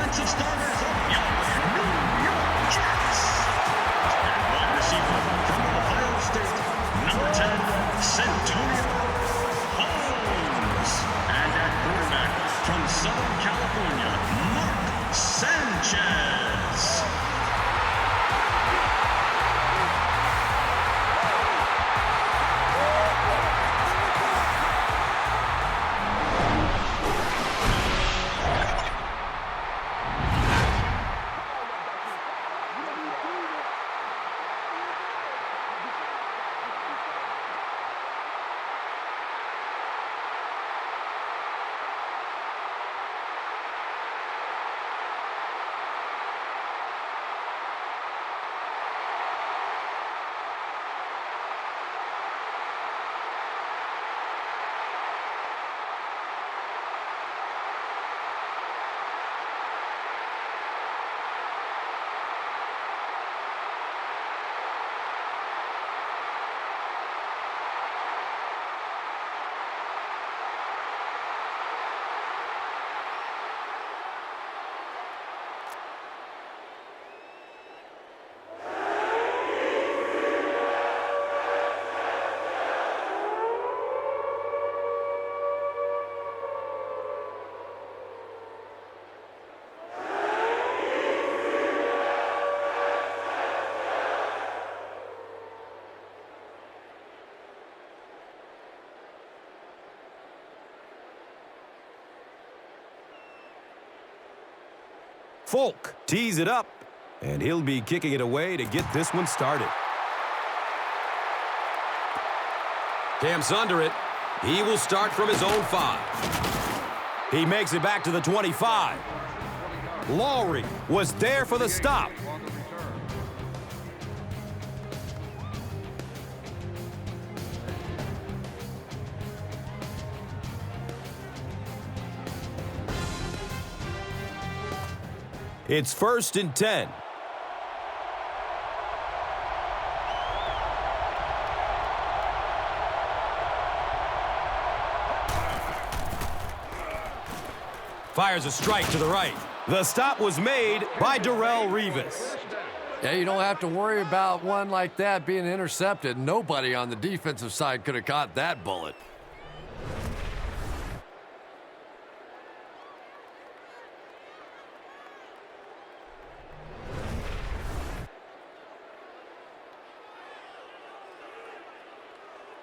defensive starters of your New York Jets. And wide receiver from Ohio State, number 10, Santonio Holmes. And at quarterback from Southern California, Mark Sanchez. Folk tees it up, and he'll be kicking it away to get this one started. Camps under it. He will start from his own 5. He makes it back to the 25. Lowry was there for the stop. It's 1st and 10. Fires a strike to the right. The stop was made by Darrelle Revis. Yeah, you don't have to worry about one like that being intercepted. Nobody on the defensive side could have caught that bullet.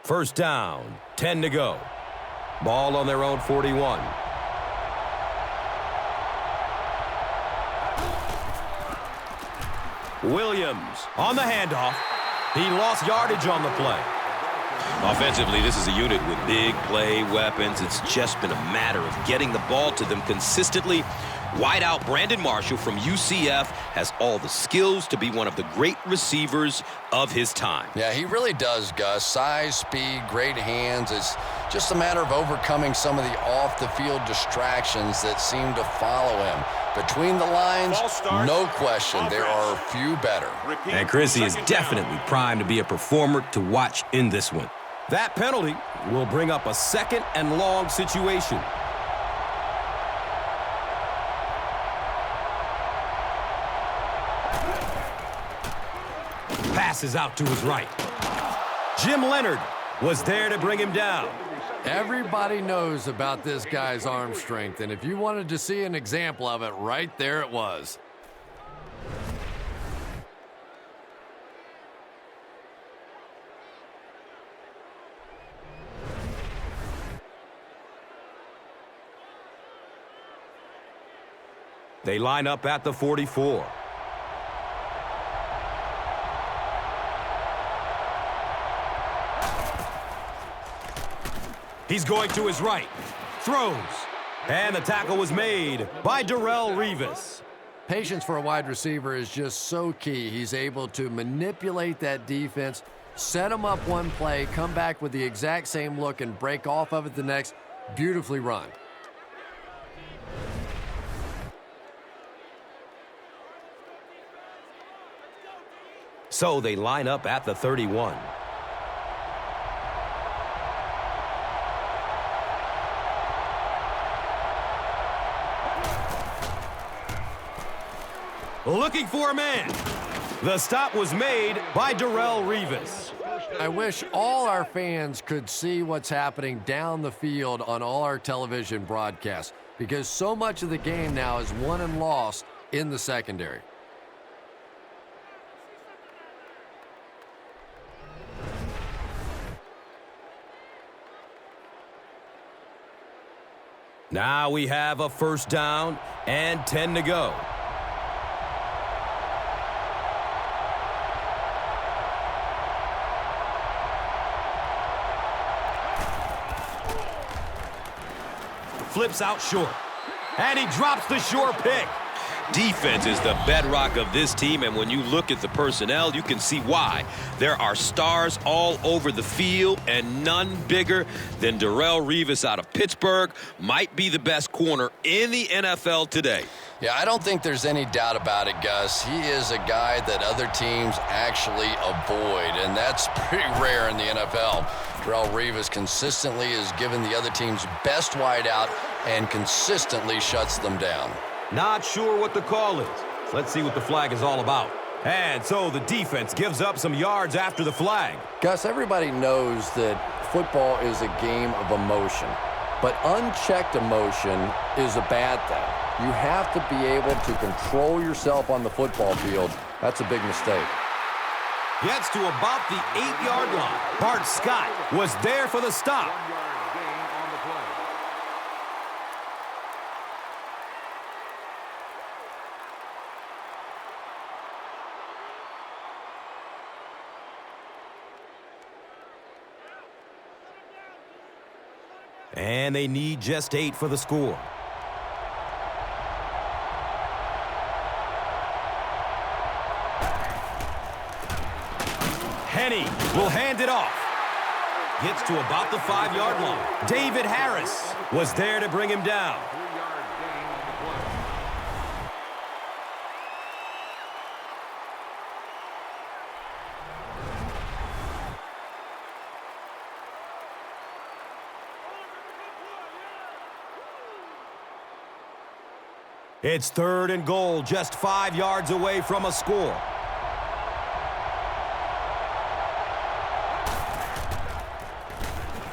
First down, 10 to go. Ball on their own 41. Williams on the handoff. He lost yardage on the play. Offensively, this is a unit with big play weapons. It's just been a matter of getting the ball to them consistently. Wideout Brandon Marshall from UCF has all the skills to be one of the great receivers of his time. Yeah, he really does, Gus. Size, speed, great hands. It's just a matter of overcoming some of the off-the-field distractions that seem to follow him. Between the lines, no question, there are a few better. And Chrissy is definitely primed to be a performer to watch in this one. That penalty will bring up a 2nd and long situation. Passes out to his right. Jim Leonard was there to bring him down. Everybody knows about this guy's arm strength, and if you wanted to see an example of it, right there it was. They line up at the 44. He's going to his right. Throws. And the tackle was made by Darrelle Revis. Patience for a wide receiver is just so key. He's able to manipulate that defense, set them up one play, come back with the exact same look, and break off of it the next. Beautifully run. So they line up at the 31. looking for a man. The stop was made by Darrelle Revis. I wish all our fans could see what's happening down the field on all our television broadcasts, because so much of the game now is won and lost in the secondary. Now we have a first down and 10 to go. Flips out short. And he drops the short pick. Defense is the bedrock of this team, and when you look at the personnel, you can see why. There are stars all over the field, and none bigger than Darrelle Revis out of Pittsburgh. Might be the best corner in the NFL today. Yeah, I don't think there's any doubt about it, Gus. He is a guy that other teams actually avoid, and that's pretty rare in the NFL. Darrelle Revis consistently is given the other team's best wideout and consistently shuts them down. Not sure what the call is. Let's see what the flag is all about. And so the defense gives up some yards after the flag. Gus, everybody knows that football is a game of emotion, but unchecked emotion is a bad thing. You have to be able to control yourself on the football field. That's a big mistake. Gets to about the 8-yard line. Bart Scott was there for the stop. And they need just 8 for the score. Henny will hand it off. Gets to about the 5-yard line. David Harris was there to bring him down. It's 3rd and goal, just 5 yards away from a score.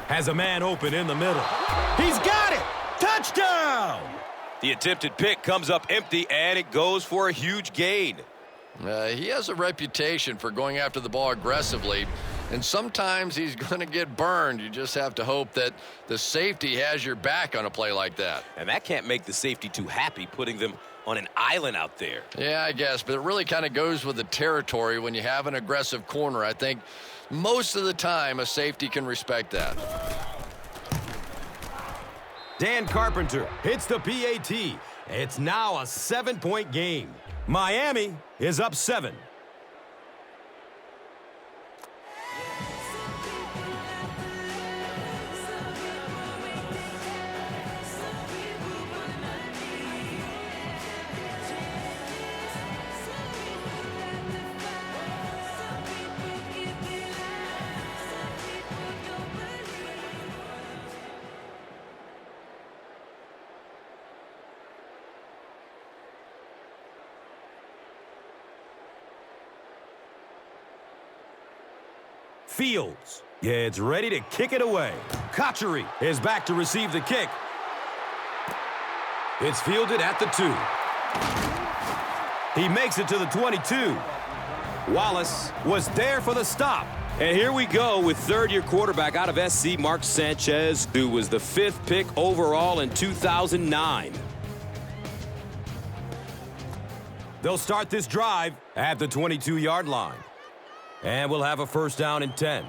Has a man open in the middle. He's got it! Touchdown! The attempted pick comes up empty, and it goes for a huge gain. He has a reputation for going after the ball aggressively, and sometimes he's going to get burned. You just have to hope that the safety has your back on a play like that. And that can't make the safety too happy, putting them on an island out there. Yeah, I guess, but it really kind of goes with the territory when you have an aggressive corner. I think most of the time a safety can respect that. Dan Carpenter hits the PAT. It's now a 7-point game. Miami is up 7. Fields gets ready to kick it away. Kochery is back to receive the kick. It's fielded at the 2. He makes it to the 22. Wallace was there for the stop. And here we go with third-year quarterback out of SC, Mark Sanchez, who was the 5th pick overall in 2009. They'll start this drive at the 22-yard line. And we'll have a first down and 10.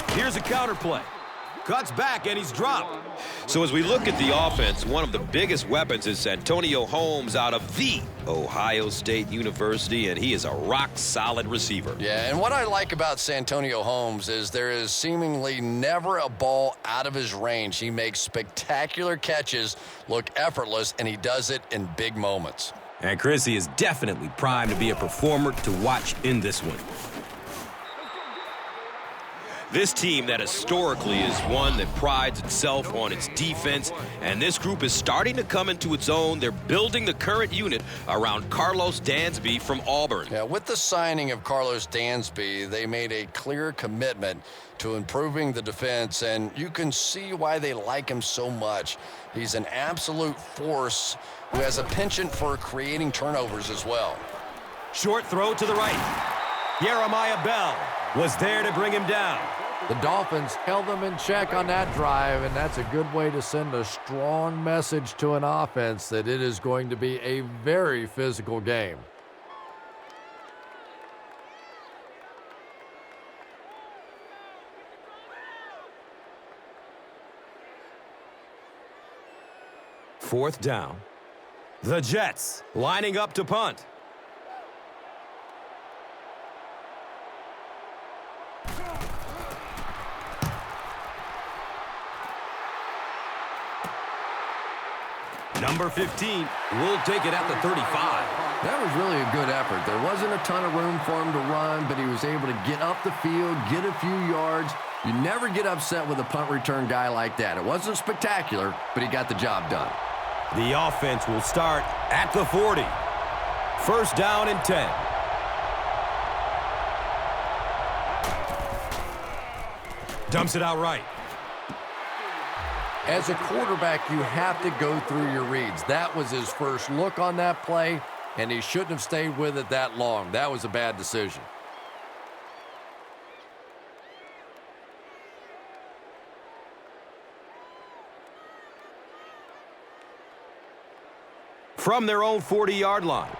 Here's a counter play. Cuts back, and he's dropped. So as we look at the offense, one of the biggest weapons is Santonio Holmes out of the Ohio State University, and he is a rock-solid receiver. Yeah, and what I like about Santonio Holmes is there is seemingly never a ball out of his range. He makes spectacular catches look effortless, and he does it in big moments. And Chrissy is definitely primed to be a performer to watch in this one. This team that historically is one that prides itself on its defense, and this group is starting to come into its own. They're building the current unit around Carlos Dansby from Auburn. Yeah, with the signing of Carlos Dansby, they made a clear commitment to improving the defense, and you can see why they like him so much. He's an absolute force who has a penchant for creating turnovers as well. Short throw to the right. Jeremiah Bell was there to bring him down. The Dolphins held them in check on that drive, and that's a good way to send a strong message to an offense that it is going to be a very physical game. Fourth down. The Jets lining up to punt. Number 15 will take it at the 35. That was really a good effort. There wasn't a ton of room for him to run, but he was able to get up the field, get a few yards. You never get upset with a punt return guy like that. It wasn't spectacular, but he got the job done. The offense will start at the 40. First down and 10. Dumps it out right. As a quarterback, you have to go through your reads. That was his first look on that play, and he shouldn't have stayed with it that long. That was a bad decision. From their own 40-yard line.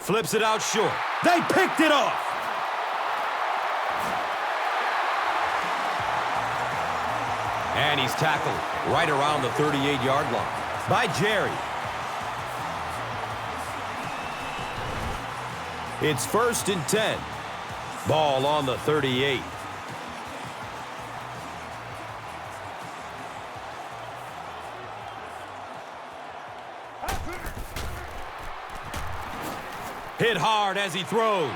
Flips it out short. They picked it off. And he's tackled right around the 38-yard line by Jerry. It's first and 10. Ball on the 38. Hit hard as he throws.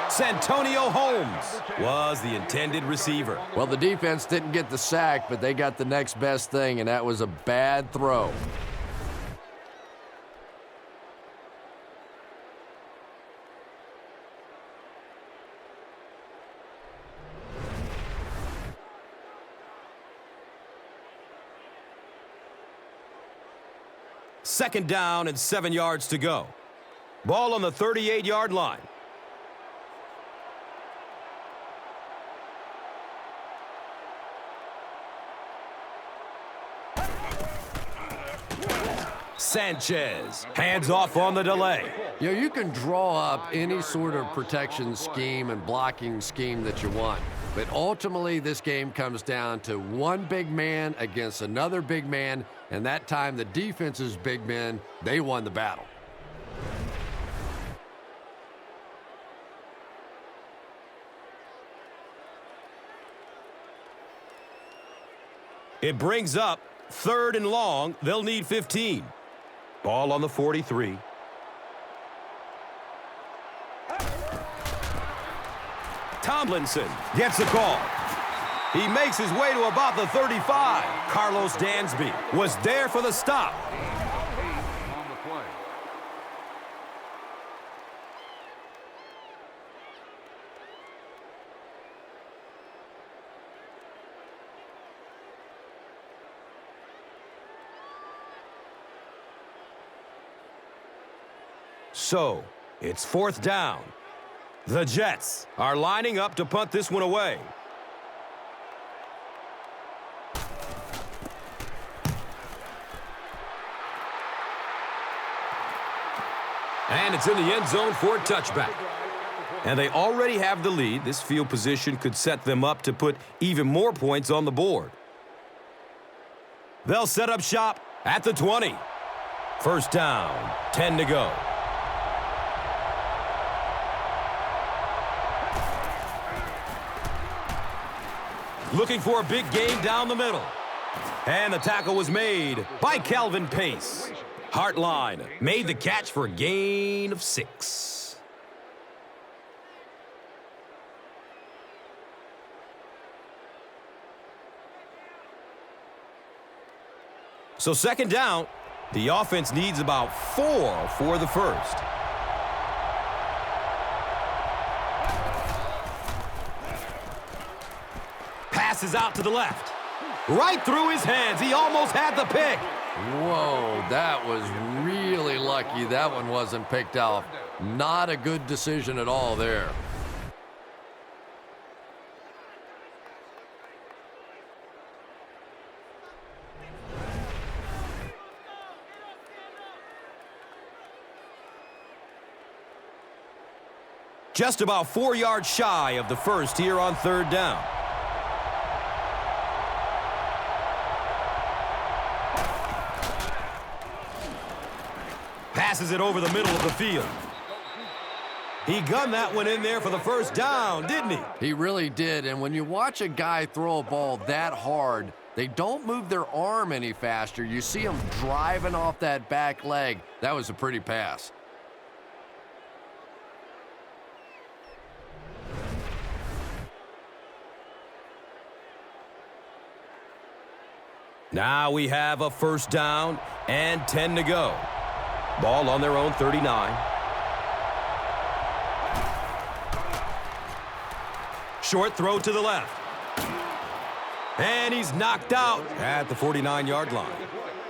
Santonio Holmes was the intended receiver. Well, the defense didn't get the sack, but they got the next best thing, and that was a bad throw. Second down and 7 yards to go. Ball on the 38-yard line. Sanchez hands off on the delay. You know, you can draw up any sort of protection scheme and blocking scheme that you want. But ultimately, this game comes down to one big man against another big man, and that time the defense's big men, they won the battle. It brings up third and long. They'll need 15. Ball on the 43. Tomlinson gets the call. He makes his way to about the 35. Carlos Dansby was there for the stop. So, it's fourth down. The Jets are lining up to punt this one away. And it's in the end zone for a touchback. And they already have the lead. This field position could set them up to put even more points on the board. They'll set up shop at the 20. First down, 10 to go. Looking for a big game down the middle. And the tackle was made by Calvin Pace. Hartline made the catch for a gain of 6. So second down, the offense needs about 4 for the first. Passes out to the left. Right through his hands. He almost had the pick. Whoa, that was really lucky. That one wasn't picked off. Not a good decision at all there. Just about 4 yards shy of the first here on third down. Passes it over the middle of the field. He gunned that one in there for the first down, didn't he? He really did, and when you watch a guy throw a ball that hard, they don't move their arm any faster. You see them driving off that back leg. That was a pretty pass. Now we have a first down and 10 to go. Ball on their own 39. Short throw to the left. And he's knocked out at the 49-yard line.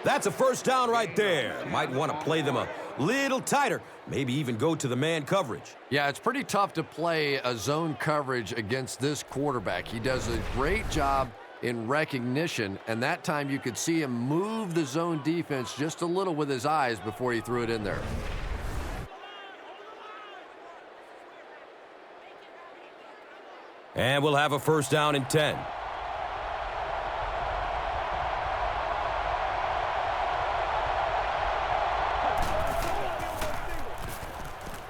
That's a first down right there. Might want to play them a little tighter. Maybe even go to the man coverage. Yeah, it's pretty tough to play a zone coverage against this quarterback. He does a great job in recognition, and that time you could see him move the zone defense just a little with his eyes before he threw it in there. And we'll have a first down and 10.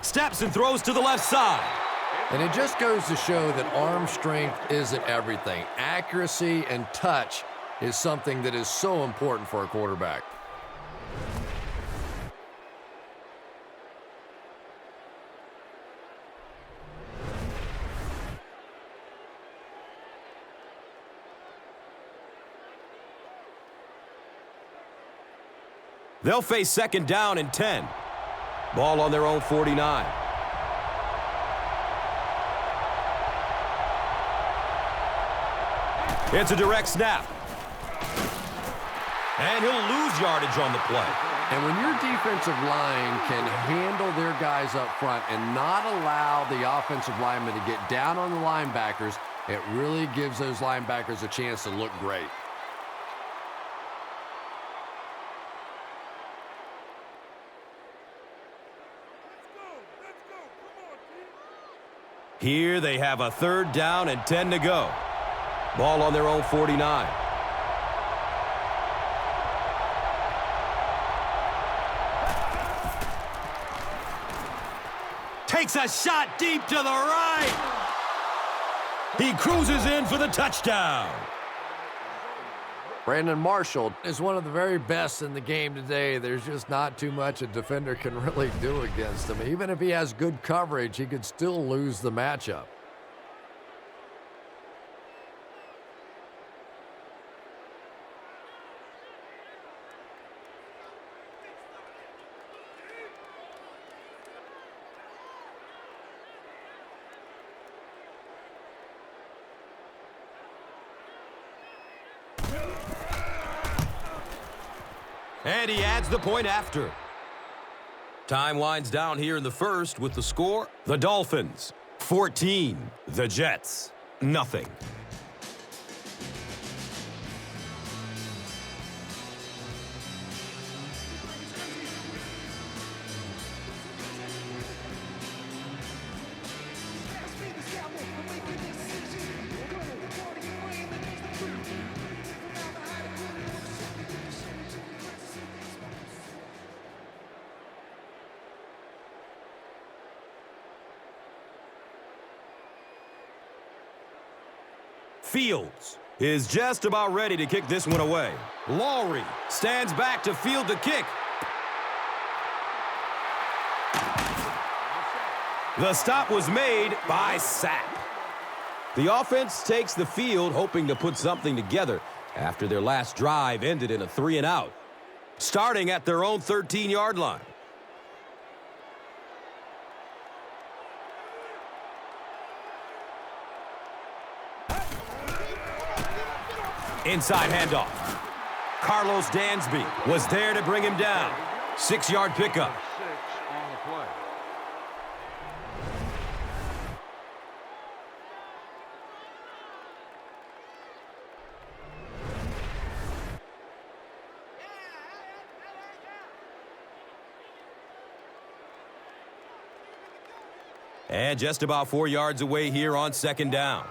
Steps and throws to the left side. And it just goes to show that arm strength isn't everything. Accuracy and touch is something that is so important for a quarterback. They'll face second down and 10. Ball on their own 49. It's a direct snap. And he'll lose yardage on the play. And when your defensive line can handle their guys up front and not allow the offensive linemen to get down on the linebackers, it really gives those linebackers a chance to look great. Here they have a third down and 10 to go. Ball on their own 49. Takes a shot deep to the right. He cruises in for the touchdown. Brandon Marshall is one of the very best in the game today. There's just not too much a defender can really do against him. Even if he has good coverage, he could still lose the matchup. And he adds the point after. Time winds down here in the first with the score. The Dolphins, 14. The Jets, nothing. Fields is just about ready to kick this one away. Lowry stands back to field the kick. The stop was made by Sapp. The offense takes the field, hoping to put something together after their last drive ended in a 3-and-out. Starting at their own 13-yard line. Inside handoff. Carlos Dansby was there to bring him down. 6-yard pickup. And just about 4 yards away here on 2nd down.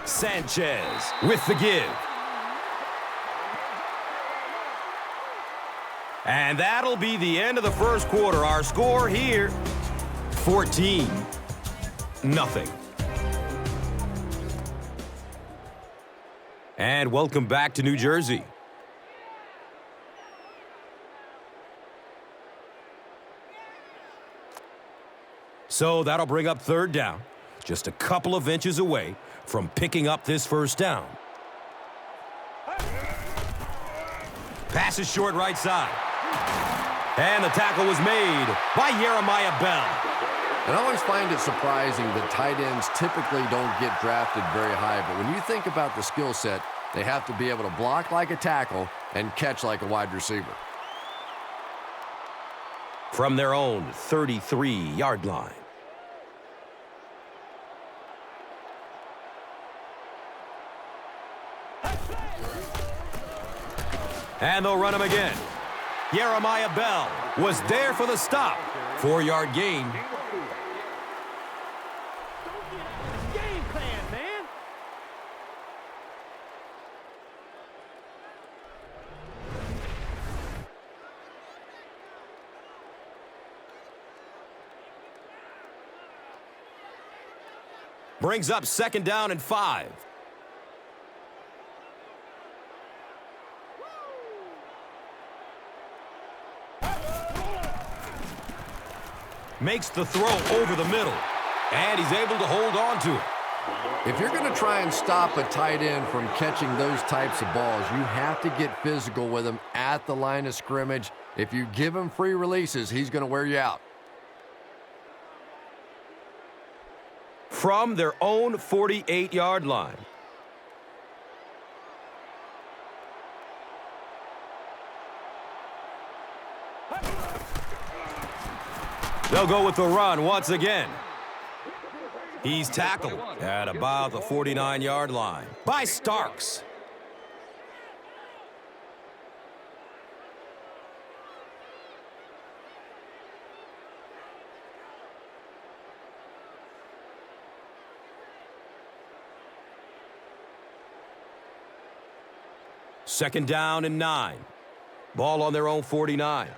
Sanchez with the give. And that'll be the end of the first quarter. Our score here, 14-0. And welcome back to New Jersey. So that'll bring up 3rd down, just a couple of inches away from picking up this 1st down. Pass is short right side. And the tackle was made by Jeremiah Bell. And I always find it surprising that tight ends typically don't get drafted very high. But when you think about the skill set, they have to be able to block like a tackle and catch like a wide receiver. From their own 33-yard line. And they'll run him again. Jeremiah Bell was there for the stop. 4-yard gain. Game plan, man. Brings up 2nd down and 5. Makes the throw over the middle. And he's able to hold on to it. If you're going to try and stop a tight end from catching those types of balls, you have to get physical with him at the line of scrimmage. If you give him free releases, he's going to wear you out. From their own 48-yard line. They'll go with the run once again. He's tackled at about the 49-yard line by Starks. Second down and 9. Ball on their own 49.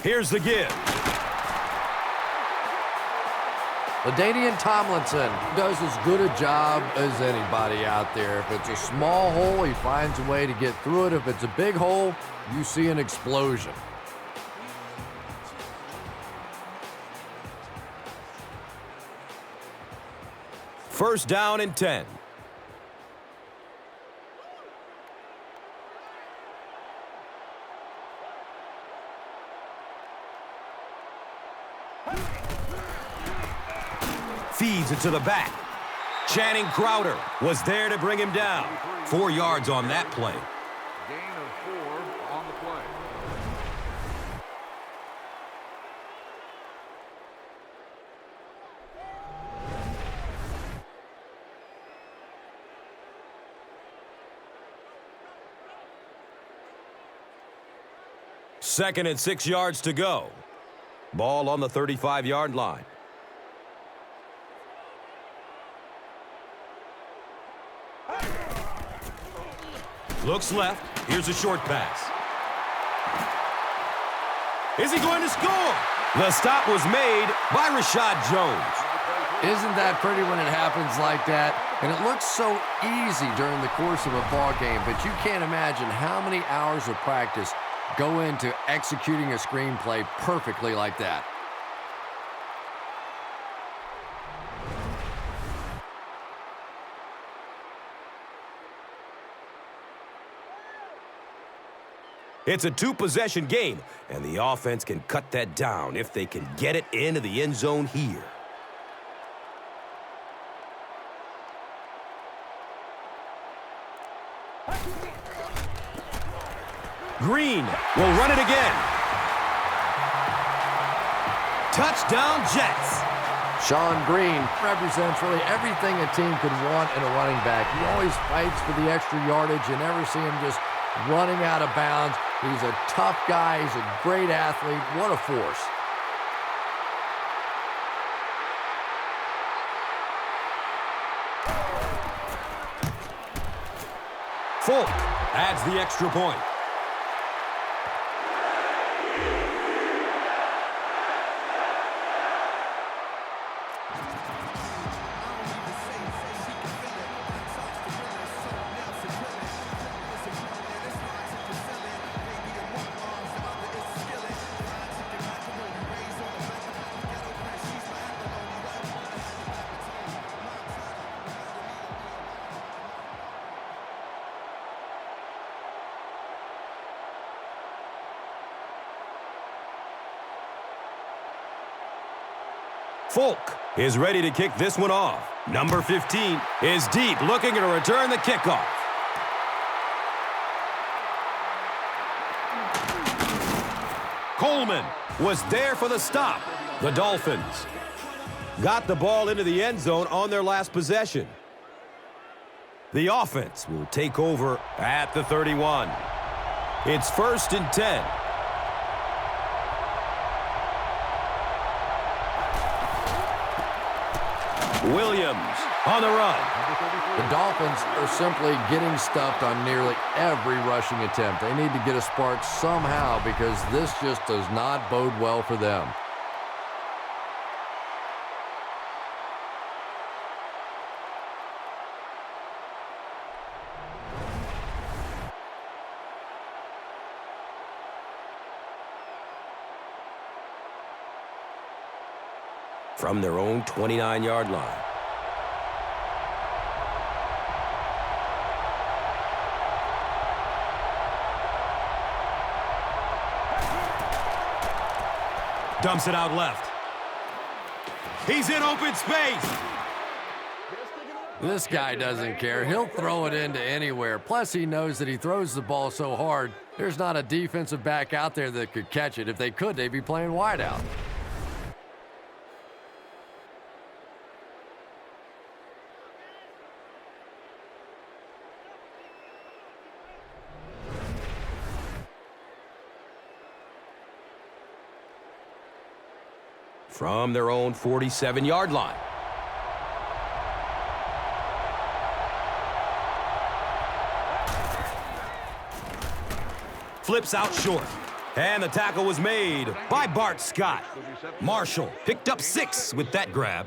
Here's the give. LaDainian Tomlinson does as good a job as anybody out there. If it's a small hole, he finds a way to get through it. If it's a big hole, you see an explosion. First down and 10. Feeds it to the back. Channing Crowder was there to bring him down. 4 yards on that play. Gain of 4 on the play. Second and 6 yards to go. Ball on the 35-yard line. Looks left. Here's a short pass. Is he going to score? The stop was made by Rashad Jones. Isn't that pretty when it happens like that? And it looks so easy during the course of a ball game, but you can't imagine how many hours of practice go into executing a screenplay perfectly like that. It's a two-possession game, and the offense can cut that down if they can get it into the end zone here. Green will run it again. Touchdown, Jets. Sean Green represents really everything a team could want in a running back. He always fights for the extra yardage. You never see him just running out of bounds. He's a tough guy. He's a great athlete. What a force. Folk adds the extra point. Folk is ready to kick this one off. Number 15 is deep, looking to return the kickoff. Coleman was there for the stop. The Dolphins got the ball into the end zone on their last possession. The offense will take over at the 31. It's 1st and 10. Williams on the run. The Dolphins are simply getting stuffed on nearly every rushing attempt. They need to get a spark somehow because this just does not bode well for them. From their own 29-yard line. Dumps it out left. He's in open space. This guy doesn't care. He'll throw it into anywhere. Plus, he knows that he throws the ball so hard, there's not a defensive back out there that could catch it. If they could, they'd be playing wide out. From their own 47-yard line. Flips out short. And the tackle was made by Bart Scott. Marshall picked up 6 with that grab.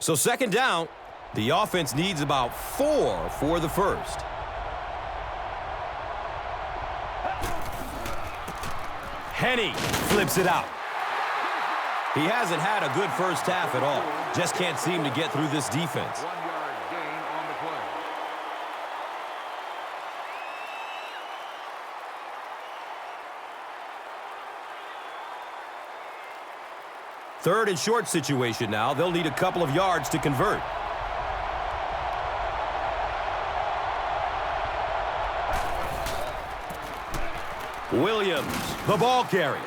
So 2nd down. The offense needs about 4 for the first. Henny flips it out. He hasn't had a good first half at all. Just can't seem to get through this defense. 1-yard gain on the play. 3rd and short situation now. They'll need a couple of yards to convert. Williams, the ball carrier.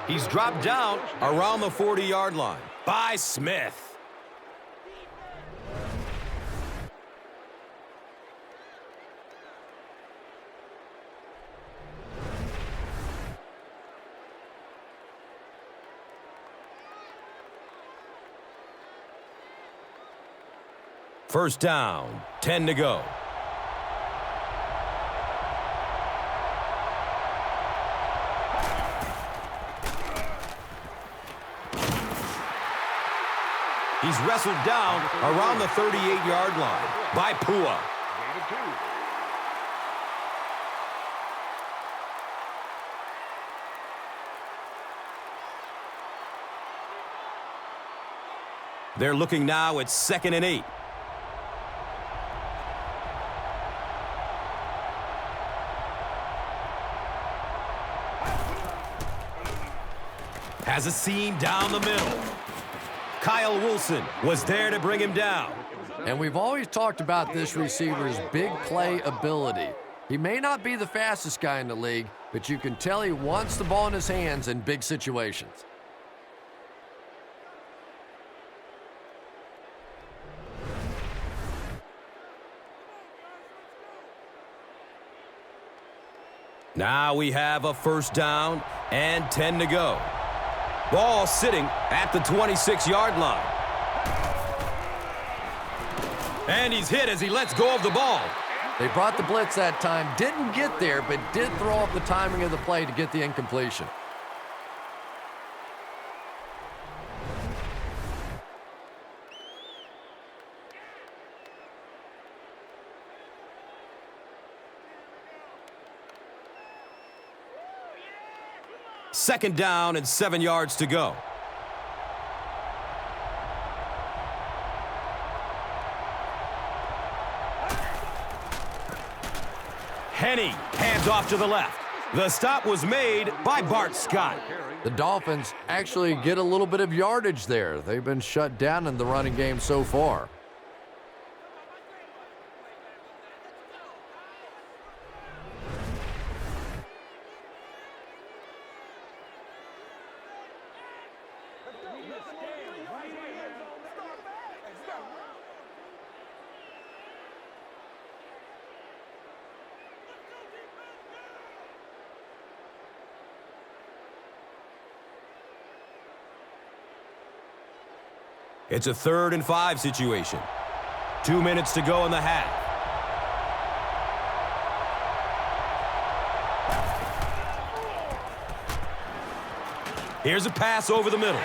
He's dropped down around the 40-yard line by Smith. First down, 10 to go. He's wrestled down around the 38-yard line by Pua. Gain of 2. They're looking now at 2nd and 8. Has a seam down the middle. Kyle Wilson was there to bring him down. And we've always talked about this receiver's big play ability. He may not be the fastest guy in the league, but you can tell he wants the ball in his hands in big situations. Now we have a first down and 10 to go. Ball sitting at the 26-yard line. And he's hit as he lets go of the ball. They brought the blitz that time, didn't get there, but did throw off the timing of the play to get the incompletion. Second down and 7 yards to go. Henny hands off to the left. The stop was made by Bart Scott. The Dolphins actually get a little bit of yardage there. They've been shut down in the running game so far. It's a 3rd and 5 situation. 2 minutes to go in the half. Here's a pass over the middle.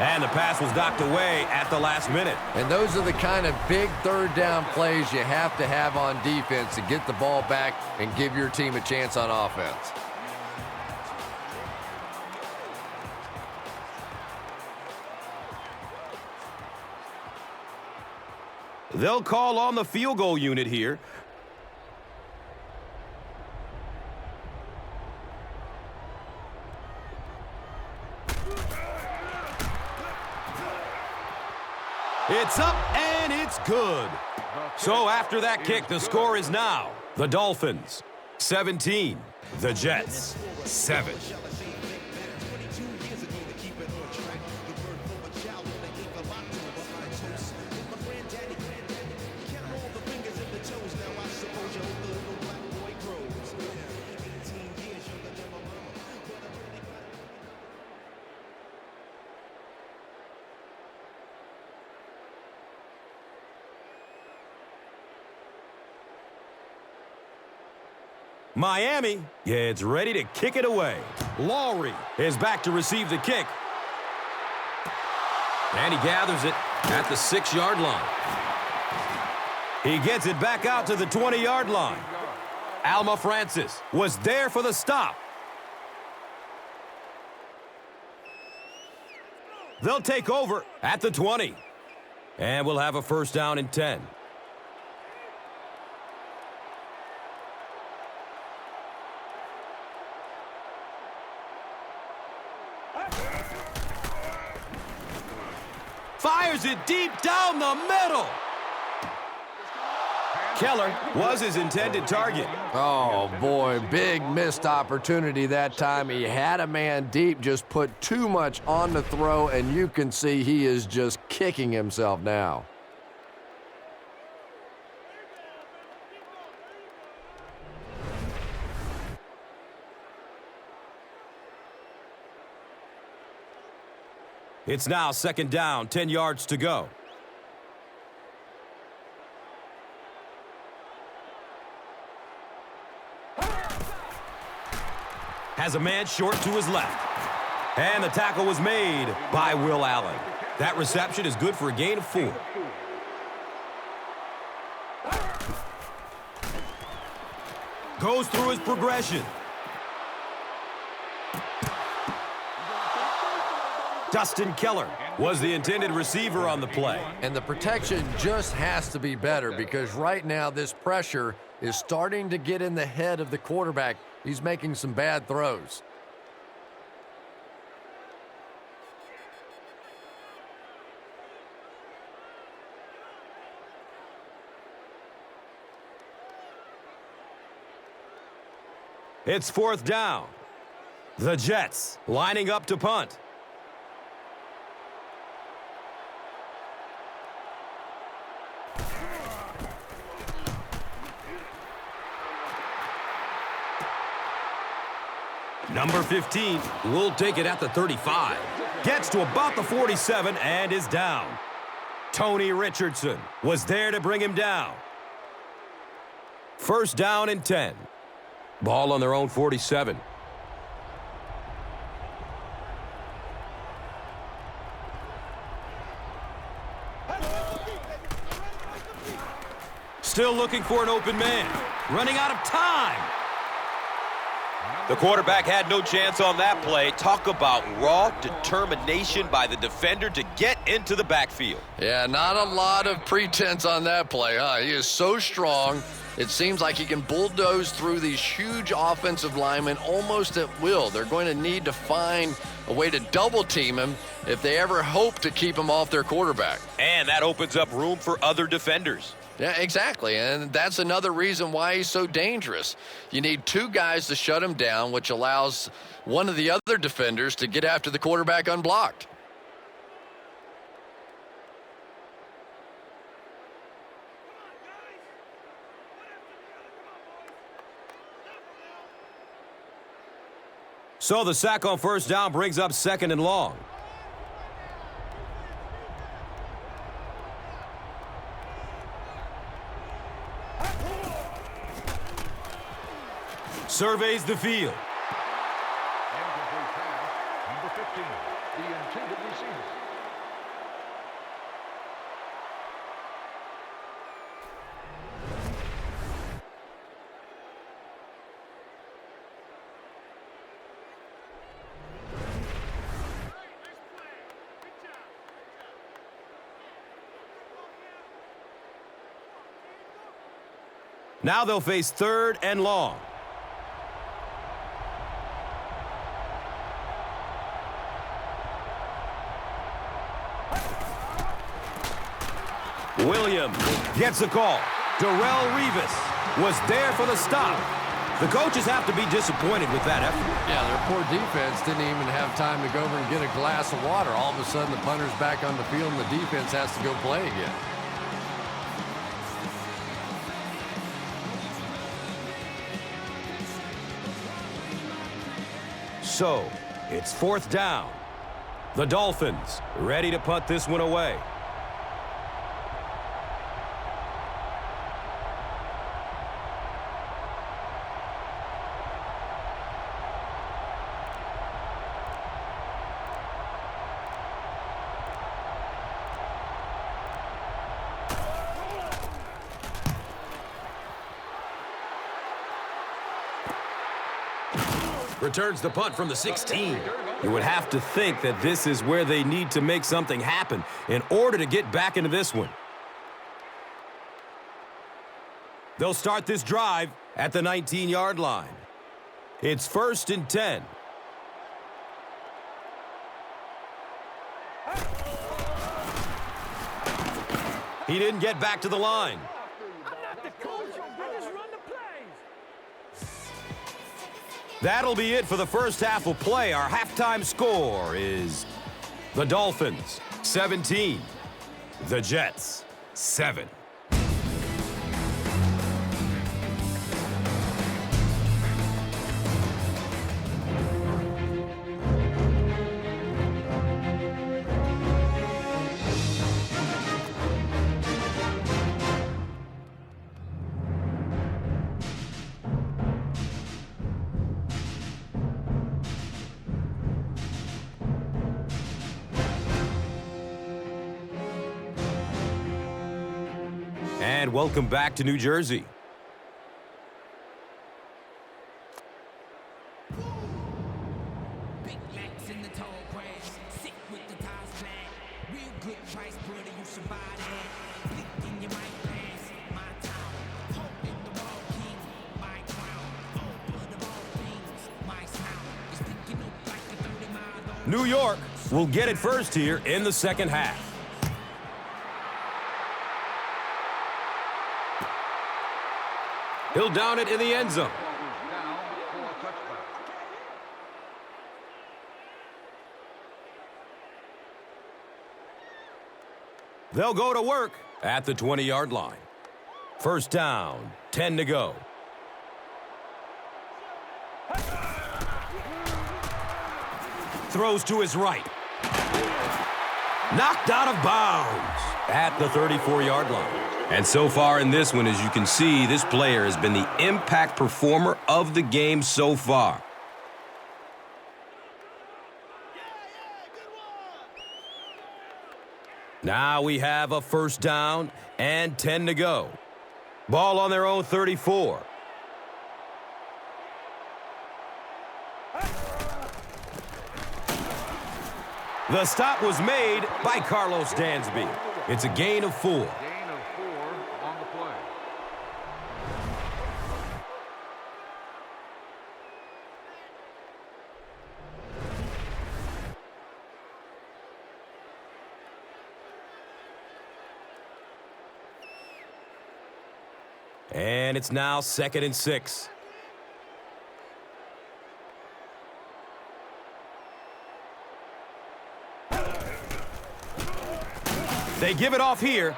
And the pass was knocked away at the last minute. And those are the kind of big third down plays you have to have on defense to get the ball back and give your team a chance on offense. They'll call on the field goal unit here. It's up and it's good. So after that kick, the score is now the Dolphins 17, the Jets 7. Miami gets ready to kick it away. Lowry is back to receive the kick. And he gathers it at the 6-yard line. He gets it back out to the 20-yard line. Alma Francis was there for the stop. They'll take over at the 20. And we'll have a first down and 10. Fires it deep down the middle. Keller was his intended target. Oh, boy, big missed opportunity that time. He had a man deep, just put too much on the throw, and you can see he is just kicking himself now. It's now second down, 10 yards to go. has a man short to his left. And the tackle was made by Will Allen. That reception is good for a gain of 4. Goes through his progression. Dustin Keller was the intended receiver on the play. And the protection just has to be better because right now this pressure is starting to get in the head of the quarterback. He's making some bad throws. It's 4th down. The Jets lining up to punt. Number 15 will take it at the 35. Gets to about the 47 and is down. Tony Richardson was there to bring him down. 1st down and 10. Ball on their own 47. Still looking for an open man. Running out of time. The quarterback had no chance on that play. Talk about raw determination by the defender to get into the backfield. Yeah, not a lot of pretense on that play, huh? He is so strong. It seems like he can bulldoze through these huge offensive linemen almost at will. They're going to need to find a way to double team him if they ever hope to keep him off their quarterback. And that opens up room for other defenders. Yeah, exactly, and that's another reason why he's so dangerous. You need 2 guys to shut him down, which allows one of the other defenders to get after the quarterback unblocked. So the sack on 1st down brings up 2nd and long. Surveys the field. Incomplete pass. Number 15, the intended receiver. Now they'll face 3rd and long. Williams gets the call. Darrelle Revis was there for the stop. The coaches have to be disappointed with that effort. Yeah, their poor defense didn't even have time to go over and get a glass of water. All of a sudden, the punter's back on the field, and the defense has to go play again. So, it's 4th down. The Dolphins ready to punt this one away. Returns the punt from the 16. You would have to think that this is where they need to make something happen in order to get back into this one. They'll start this drive at the 19-yard line. It's 1st and 10. He didn't get back to the line. That'll be it for the first half of play. Our halftime score is the Dolphins 17, the Jets 7. And welcome back to New Jersey. New York will get it first here in the second half. He'll down it in the end zone. They'll go to work at the 20-yard line. First down, 10 to go. Throws to his right. Knocked out of bounds at the 34-yard line. And so far in this one, as you can see, this player has been the impact performer of the game so far. Now we have a first down and 10 to go. Ball on their own 34. The stop was made by Carlos Dansby. It's a gain of 4. Gain of 4 on the play. And it's now 2nd and 6. They give it off here.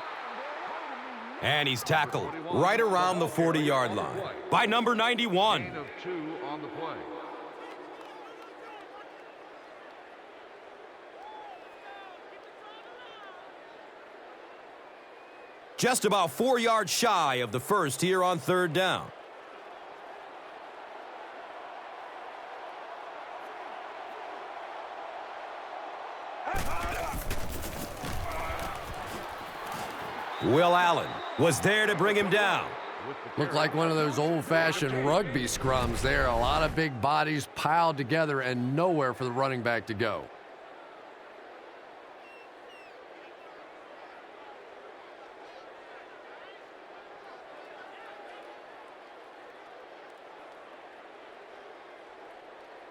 And he's tackled right around the 40-yard line by number 91. Gain of 2 on the play. Just about 4 yards shy of the first here on third down. Will Allen was there to bring him down. Looked like one of those old-fashioned rugby scrums there. A lot of big bodies piled together and nowhere for the running back to go.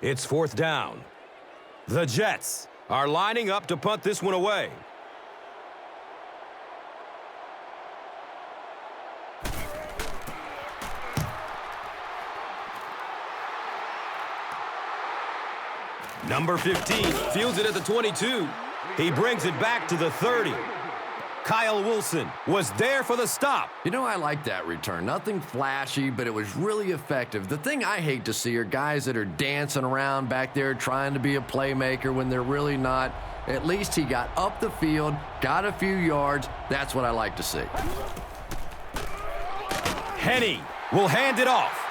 It's fourth down. The Jets are lining up to punt this one away. Number 15 fields it at the 22. He brings it back to the 30. Kyle Wilson was there for the stop. You know, I like that return. Nothing flashy, but it was really effective. The thing I hate to see are guys that are dancing around back there trying to be a playmaker when they're really not. At least he got up the field, got a few yards. That's what I like to see. Henne will hand it off.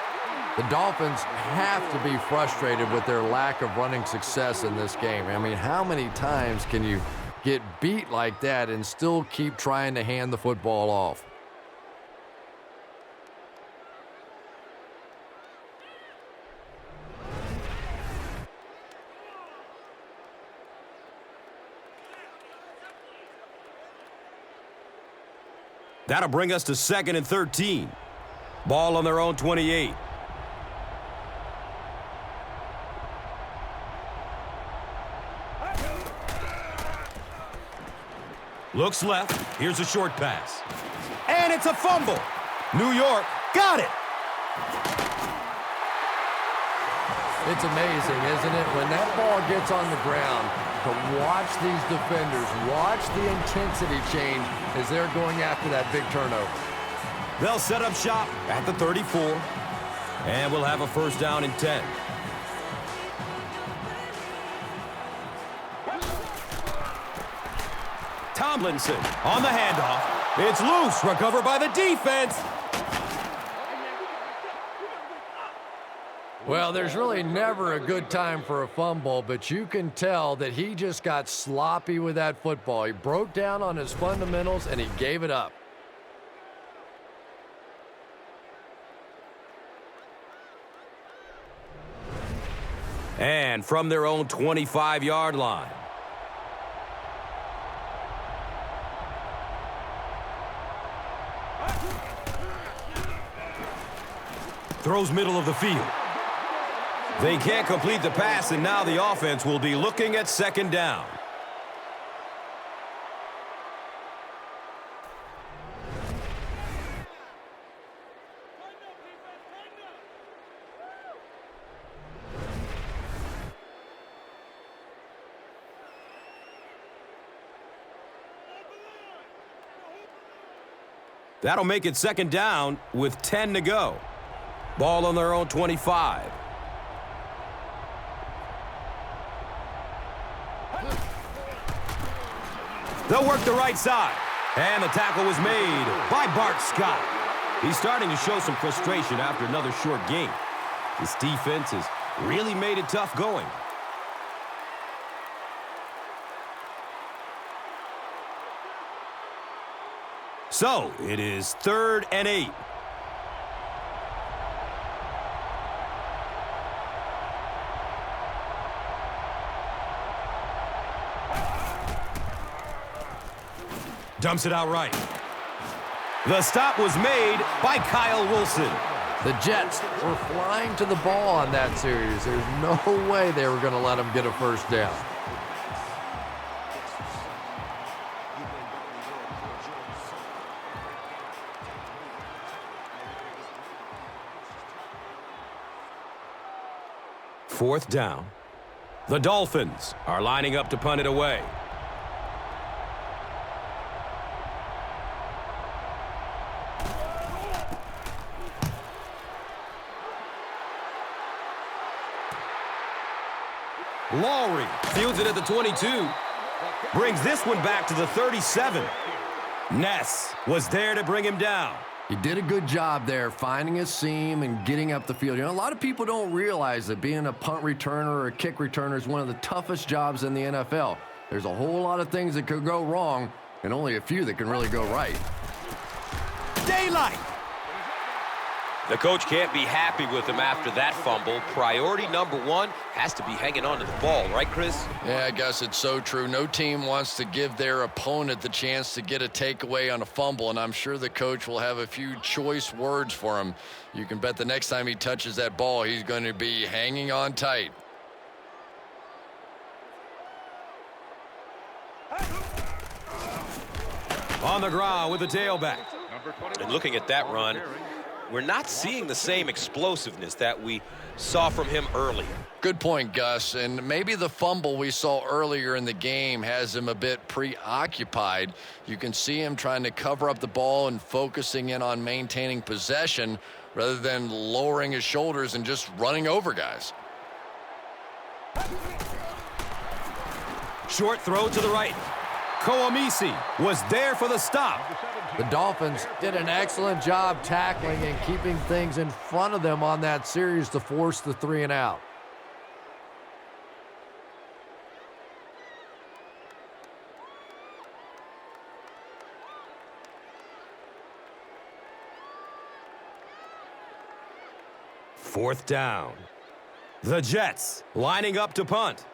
The Dolphins have to be frustrated with their lack of running success in this game. I mean, how many times can you get beat like that and still keep trying to hand the football off? That'll bring us to 2nd and 13. Ball on their own 28. Looks left. Here's a short pass. And it's a fumble. New York got it. It's amazing, isn't it? When that ball gets on the ground, to watch these defenders, watch the intensity change as they're going after that big turnover. They'll set up shop at the 34. And we'll have a first down and 10. Tomlinson on the handoff. It's loose. Recovered by the defense. Well, there's really never a good time for a fumble, but you can tell that he just got sloppy with that football. He broke down on his fundamentals, and he gave it up. And from their own 25-yard line. Throws middle of the field. They can't complete the pass, and now the offense will be looking at second down. That'll make it second down with 10 to go. Ball on their own 25. They'll work the right side. And the tackle was made by Bart Scott. He's starting to show some frustration after another short game. This defense has really made it tough going. So, it is 3rd and 8. Dumps it out right. The stop was made by Kyle Wilson. The Jets were flying to the ball on that series. There's no way they were going to let them get a first down. Fourth down. The Dolphins are lining up to punt it away. Lowry fields it at the 22. Brings this one back to the 37. Ness was there to bring him down. He did a good job there finding a seam and getting up the field. You know, a lot of people don't realize that being a punt returner or a kick returner is one of the toughest jobs in the NFL. There's a whole lot of things that could go wrong and only a few that can really go right. Daylight. The coach can't be happy with him after that fumble. Priority number one has to be hanging on to the ball, right, Chris? Yeah, I guess it's so true. No team wants to give their opponent the chance to get a takeaway on a fumble, and I'm sure the coach will have a few choice words for him. You can bet the next time he touches that ball, he's going to be hanging on tight. On the ground with the tailback. And looking at that run, we're not seeing the same explosiveness that we saw from him earlier. Good point, Gus. And maybe the fumble we saw earlier in the game has him a bit preoccupied. You can see him trying to cover up the ball and focusing in on maintaining possession rather than lowering his shoulders and just running over guys. Short throw to the right. Koamisi was there for the stop. The Dolphins did an excellent job tackling and keeping things in front of them on that series to force the 3 and out. Fourth down. The Jets lining up to punt.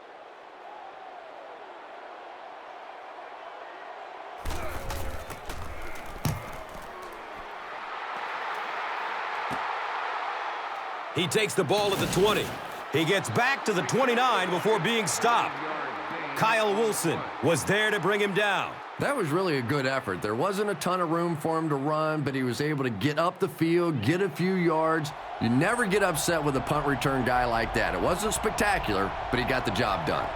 He takes the ball at the 20. He gets back to the 29 before being stopped. Kyle Wilson was there to bring him down. That was really a good effort. There wasn't a ton of room for him to run, but he was able to get up the field, get a few yards. You never get upset with a punt return guy like that. It wasn't spectacular, but he got the job done.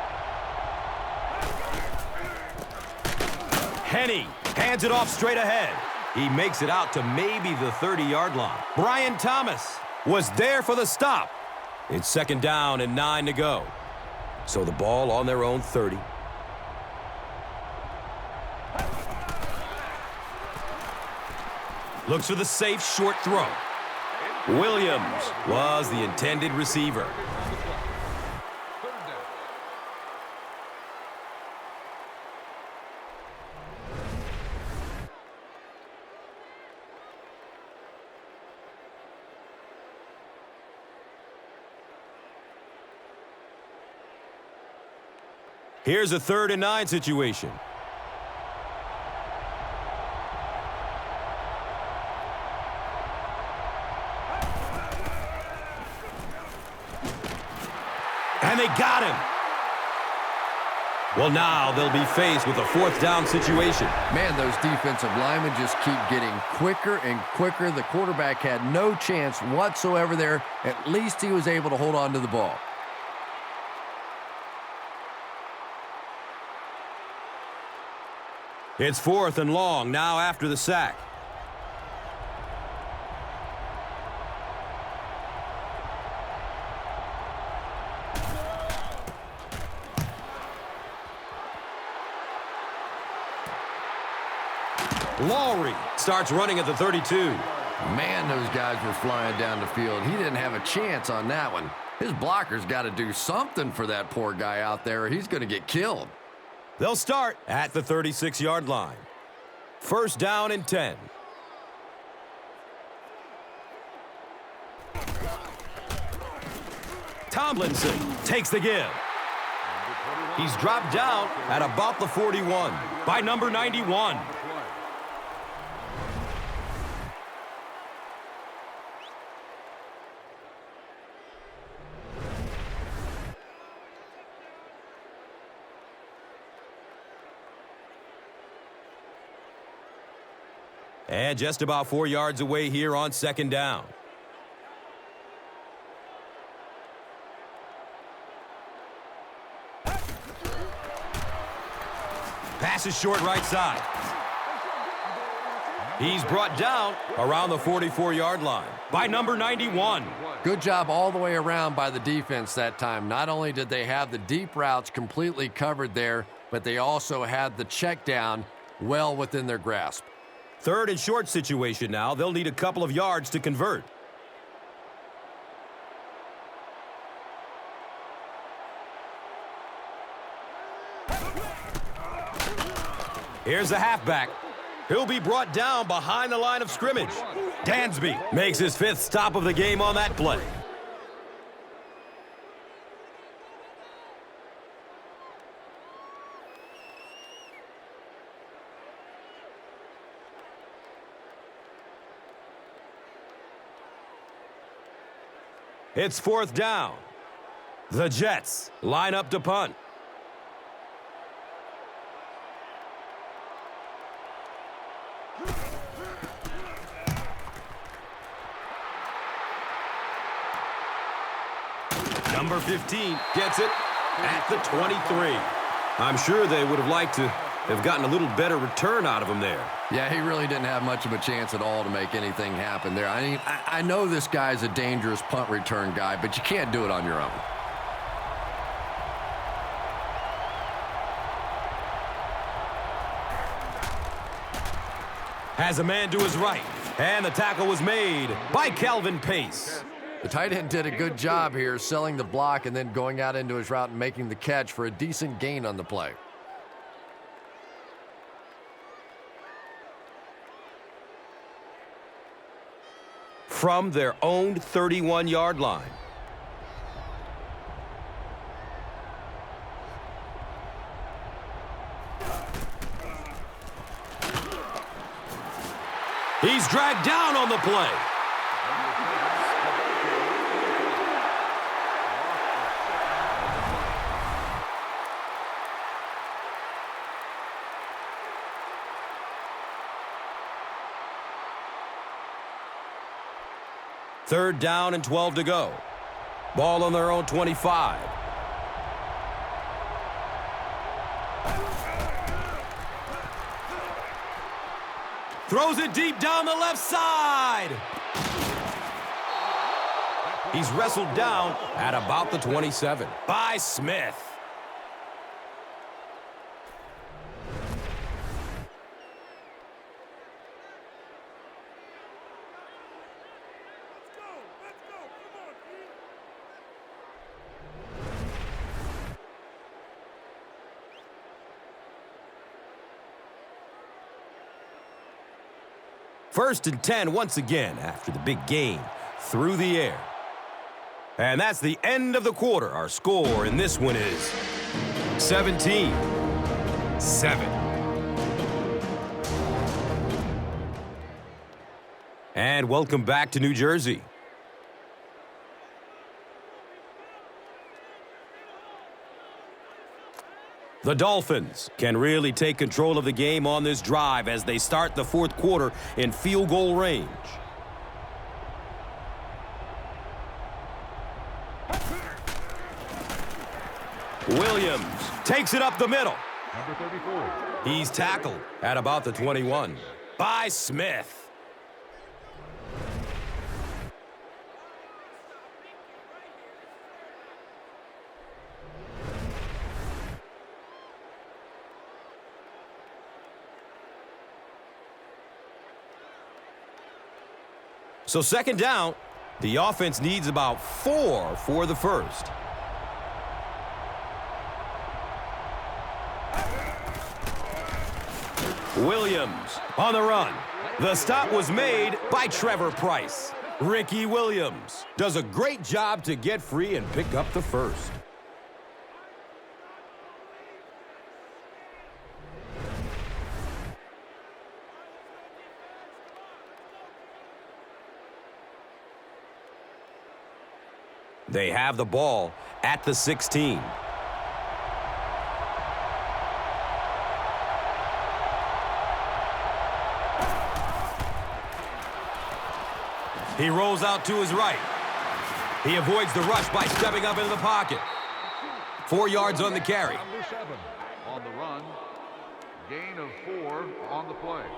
Henne hands it off straight ahead. He makes it out to maybe the 30-yard line. Brian Thomas was there for the stop. It's second down and 9 to go. So the ball on their own 30. Looks for the safe short throw. Williams was the intended receiver. Here's a 3rd and 9 situation. And they got him. Well, now they'll be faced with a 4th down situation. Man, those defensive linemen just keep getting quicker and quicker. The quarterback had no chance whatsoever there. At least he was able to hold on to the ball. It's 4th and long now after the sack. Lowry starts running at the 32. Man, those guys were flying down the field. He didn't have a chance on that one. His blocker's got to do something for that poor guy out there, or he's going to get killed. They'll start at the 36-yard line. 1st down and 10. Tomlinson takes the give. He's dropped down at about the 41 by number 91. And just about 4 yards away here on 2nd down. Pass is short right side. He's brought down around the 44-yard line by number 91. Good job all the way around by the defense that time. Not only did they have the deep routes completely covered there, but they also had the check down well within their grasp. 3rd and short situation now. They'll need a couple of yards to convert. Here's the halfback. He'll be brought down behind the line of scrimmage. Dansby makes his 5th stop of the game on that play. It's 4th down. The Jets line up to punt. Number 15 gets it at the 23. I'm sure they would have liked to have gotten a little better return out of him there. Yeah, he really didn't have much of a chance at all to make anything happen there. I mean, I know this guy's a dangerous punt return guy, but you can't do it on your own. Has a man to his right, and the tackle was made by Calvin Pace. The tight end did a good job here selling the block and then going out into his route and making the catch for a decent gain on the play. From their own 31-yard line. He's dragged down on the play. Third down and 12 to go. Ball on their own 25. Throws it deep down the left side. He's wrestled down at about the 27 by Smith. First and 10 once again after the big gain through the air. And that's the end of the quarter. Our score in this one is 17-7. And welcome back to New Jersey. The Dolphins can really take control of the game on this drive as they start the fourth quarter in field goal range. Williams takes it up the middle. Number 34. He's tackled at about the 21 by Smith. So second down, the offense needs about 4 for the first. Williams on the run. The stop was made by Trevor Price. Ricky Williams does a great job to get free and pick up the first. They have the ball at the 16. He rolls out to his right. He avoids the rush by stepping up into the pocket. 4 yards on the carry. Number 7 on the run. Gain of 4 on the play. –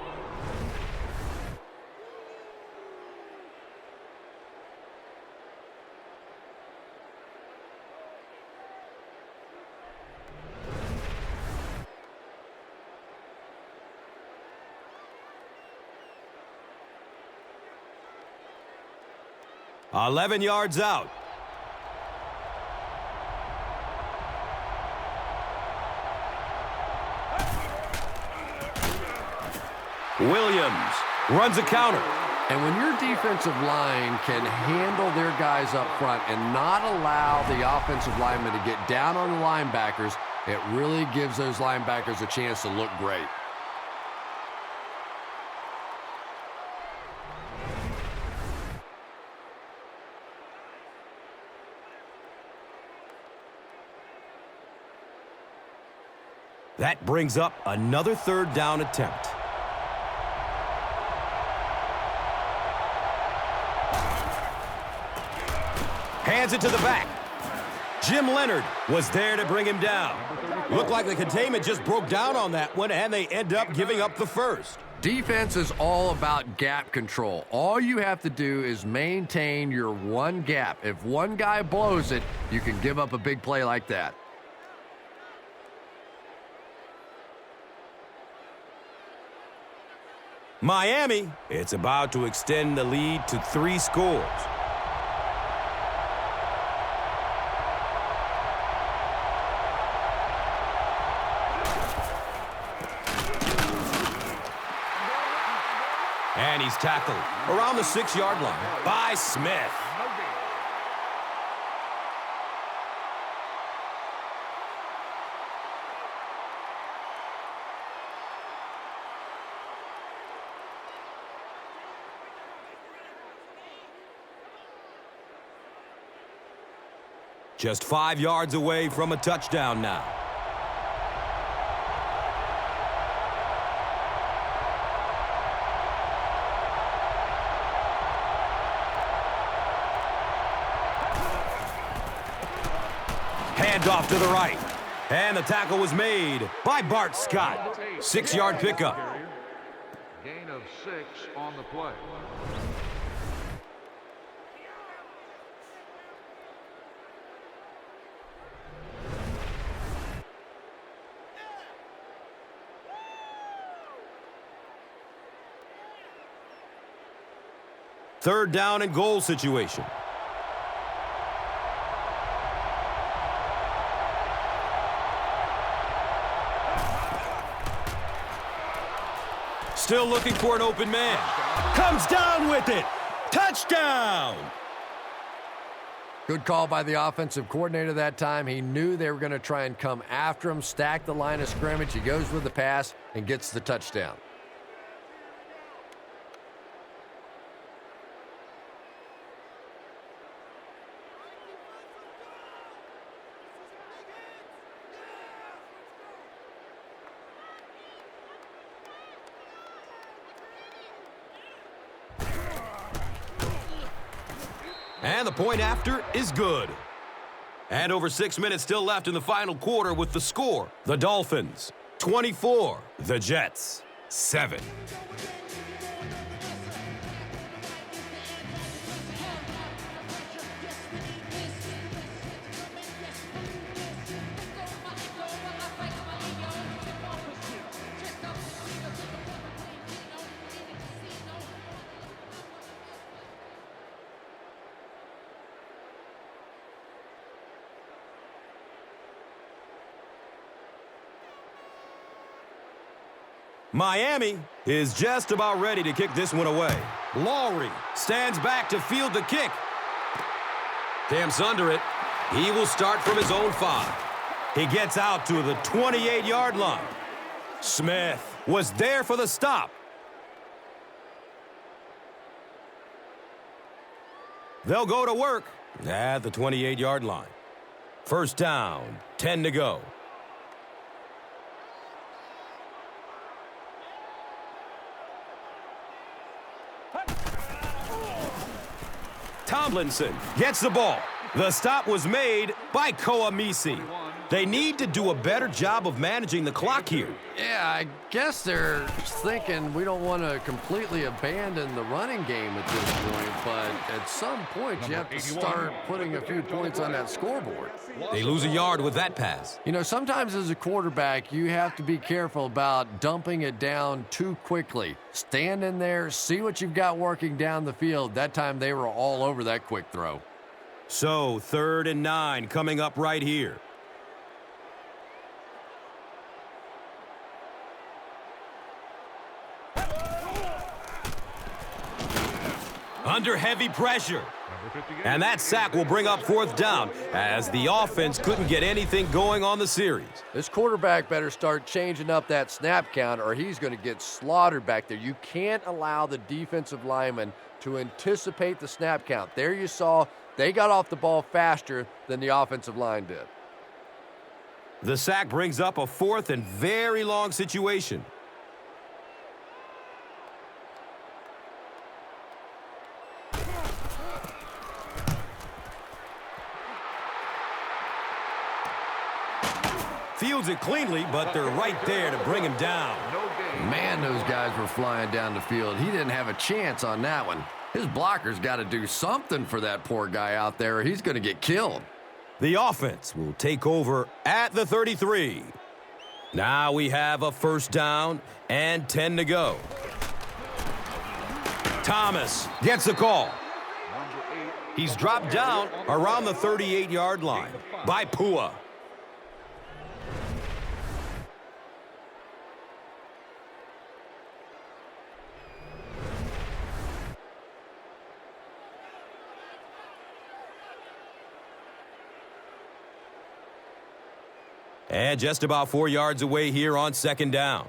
11 yards out. Williams runs a counter. And when your defensive line can handle their guys up front and not allow the offensive linemen to get down on the linebackers, it really gives those linebackers a chance to look great. That brings up another third down attempt. Hands it to the back. Jim Leonard was there to bring him down. Looked like the containment just broke down on that one, and they end up giving up the first. Defense is all about gap control. All you have to do is maintain your one gap. If one guy blows it, you can give up a big play like that. Miami, it's about to extend the lead to 3 scores. And he's tackled around the 6-yard line by Smith. Just 5 yards away from a touchdown now. Handoff to the right. And the tackle was made by Bart Scott. 6-yard pickup. Gain of 6 on the play. Third down and goal situation. Still looking for an open man. Comes down with it. Touchdown! Good call by the offensive coordinator that time. He knew they were going to try and come after him, stack the line of scrimmage. He goes with the pass and gets the touchdown. And the point after is good. And over 6 minutes still left in the final quarter with the score. The Dolphins, 24. The Jets, 7. Miami is just about ready to kick this one away. Lowry stands back to field the kick. Camps under it. He will start from his own 5. He gets out to the 28-yard line. Smith was there for the stop. They'll go to work at the 28-yard line. First down, 10 to go. Tomlinson gets the ball. The stop was made by Koamisi. They need to do a better job of managing the clock here. Yeah, I guess they're thinking we don't want to completely abandon the running game at this point, but at some point you have to start putting a few points on that scoreboard. They lose a yard with that pass. You know, sometimes as a quarterback, you have to be careful about dumping it down too quickly. Stand in there, see what you've got working down the field. That time they were all over that quick throw. So 3rd and 9 coming up right here. Under heavy pressure. And that sack will bring up 4th down as the offense couldn't get anything going on the series. This quarterback better start changing up that snap count or he's going to get slaughtered back there. You can't allow the defensive lineman to anticipate the snap count. There you saw they got off the ball faster than the offensive line did. The sack brings up a 4th and very long situation. Fields it cleanly, but they're right there to bring him down. Man, those guys were flying down the field. He didn't have a chance on that one. His blocker's got to do something for that poor guy out there or he's going to get killed. The offense will take over at the 33. Now we have a 1st down and 10 to go. Thomas gets the call. He's dropped down around the 38-yard line by Pua. And just about 4 yards away here on 2nd down.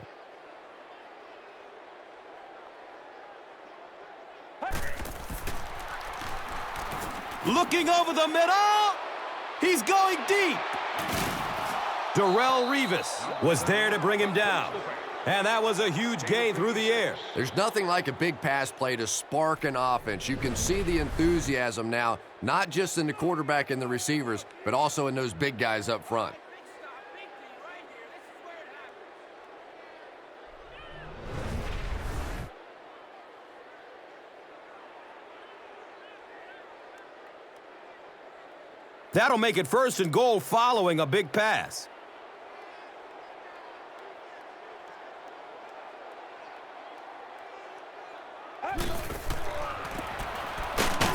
Looking over the middle. He's going deep. Darrelle Revis was there to bring him down. And that was a huge gain through the air. There's nothing like a big pass play to spark an offense. You can see the enthusiasm now, not just in the quarterback and the receivers, but also in those big guys up front. That'll make it 1st and goal following a big pass.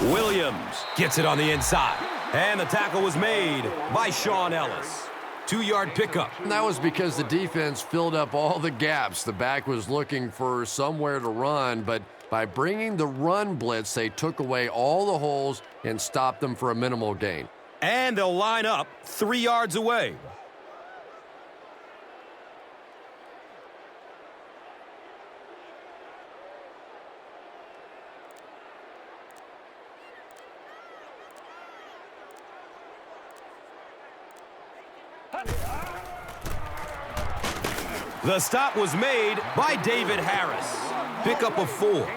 Williams gets it on the inside. And the tackle was made by Sean Ellis. 2-yard pickup. And that was because the defense filled up all the gaps. The back was looking for somewhere to run, but By bringing the run blitz, they took away all the holes and stopped them for a minimal gain. And they'll line up 3 yards away. The stop was made by David Harris. Pickup of 4.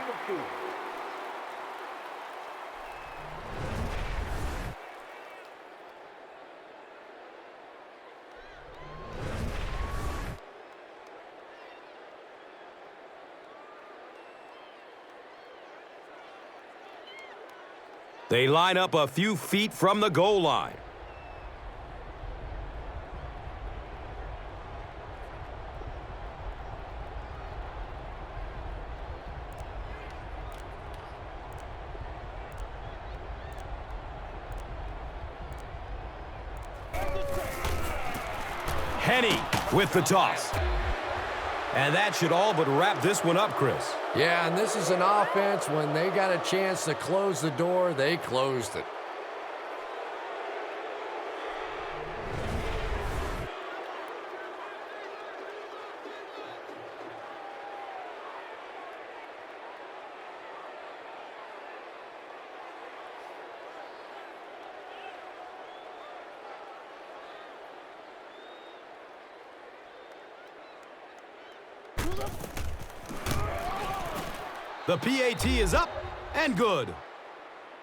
They line up a few feet from the goal line. Henny with the toss. And that should all but wrap this one up, Chris. Yeah, and this is an offense, when they got a chance to close the door, they closed it. The PAT is up and good.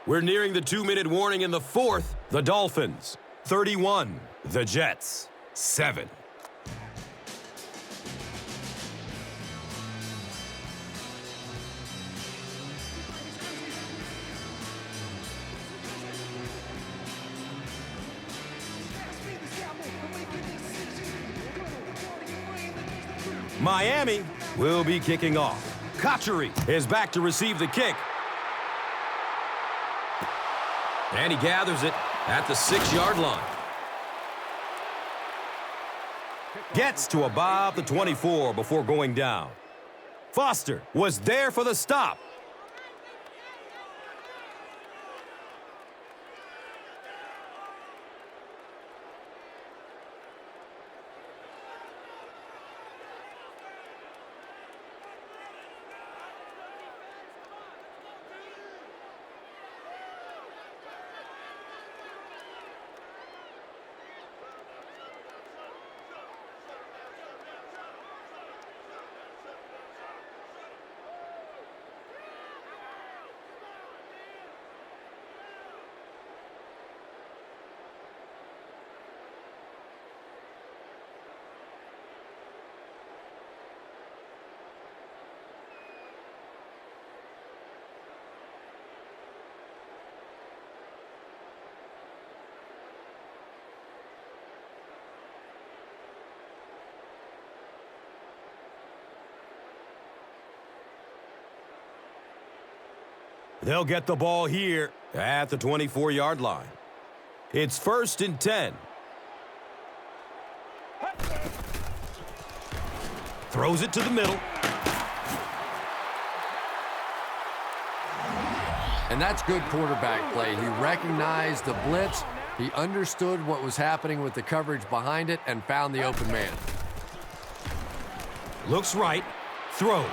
We're nearing the 2-minute warning in the fourth. The Dolphins, 31. The Jets, 7. Miami will be kicking off. Kotchery is back to receive the kick. And he gathers it at the 6-yard line. Gets to about the 24 before going down. Foster was there for the stop. They'll get the ball here at the 24-yard line. It's 1st and 10. Throws it to the middle. And that's good quarterback play. He recognized the blitz. He understood what was happening with the coverage behind it and found the open man. Looks right. Throws.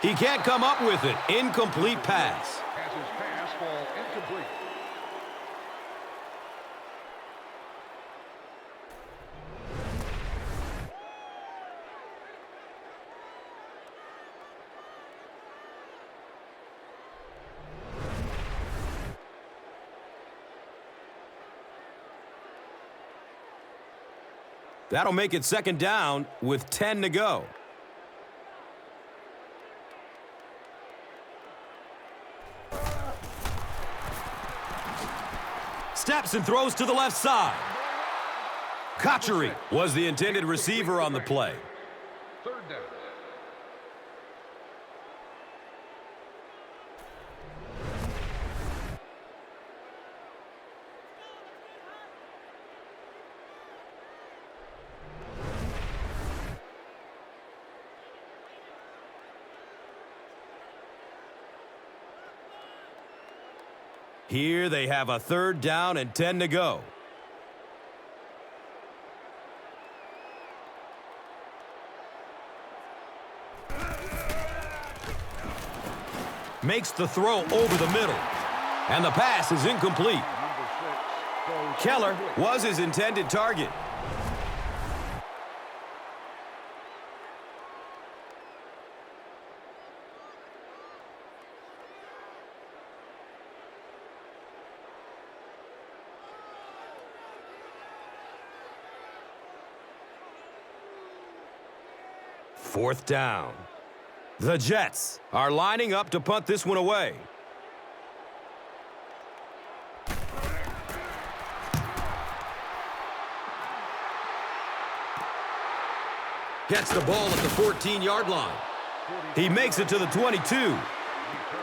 He can't come up with it. Incomplete pass. Has his pass fall incomplete. That'll make it 2nd down with 10 to go. Steps and throws to the left side. Kotchery was the intended receiver on the play. 3rd down. Here they have a 3rd down and 10 to go. Makes the throw over the middle. And the pass is incomplete. Keller was his intended target. Fourth down. The Jets are lining up to punt this one away. Gets the ball at the 14-yard line. He makes it to the 22.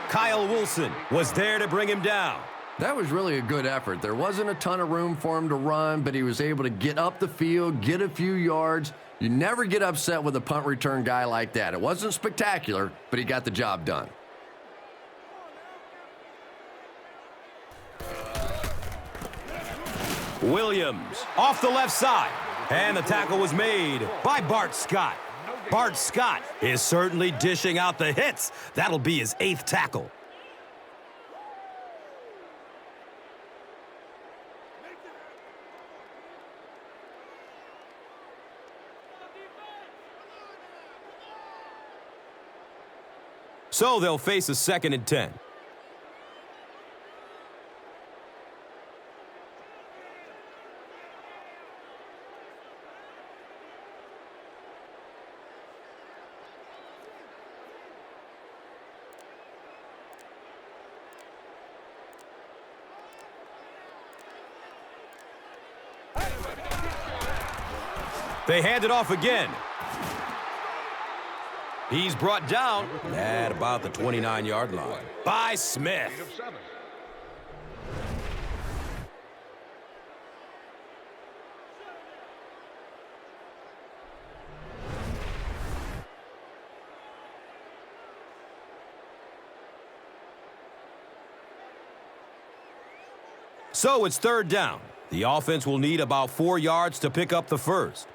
Kyle Wilson was there to bring him down. That was really a good effort. There wasn't a ton of room for him to run, but he was able to get up the field, get a few yards. You never get upset with a punt return guy like that. It wasn't spectacular, but he got the job done. Williams off the left side. And the tackle was made by Bart Scott. Bart Scott is certainly dishing out the hits. That'll be his 8th tackle. So they'll face a 2nd and 10. They hand it off again. He's brought down at about the 29-yard line by Smith. So it's 3rd down. The offense will need about 4 yards to pick up the first.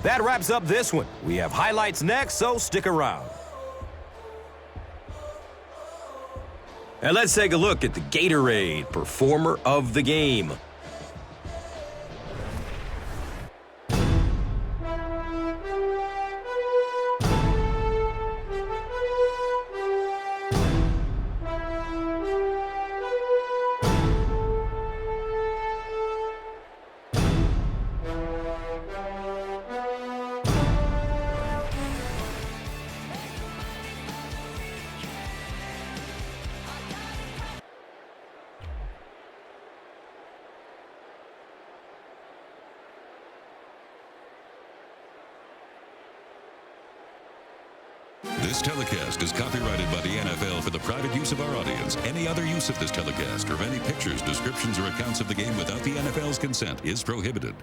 That wraps up this one. We have highlights next, so stick around. And let's take a look at the Gatorade Performer of the Game. This telecast is copyrighted by the NFL for the private use of our audience. Any other use of this telecast or of any pictures, descriptions, or accounts of the game without the NFL's consent is prohibited.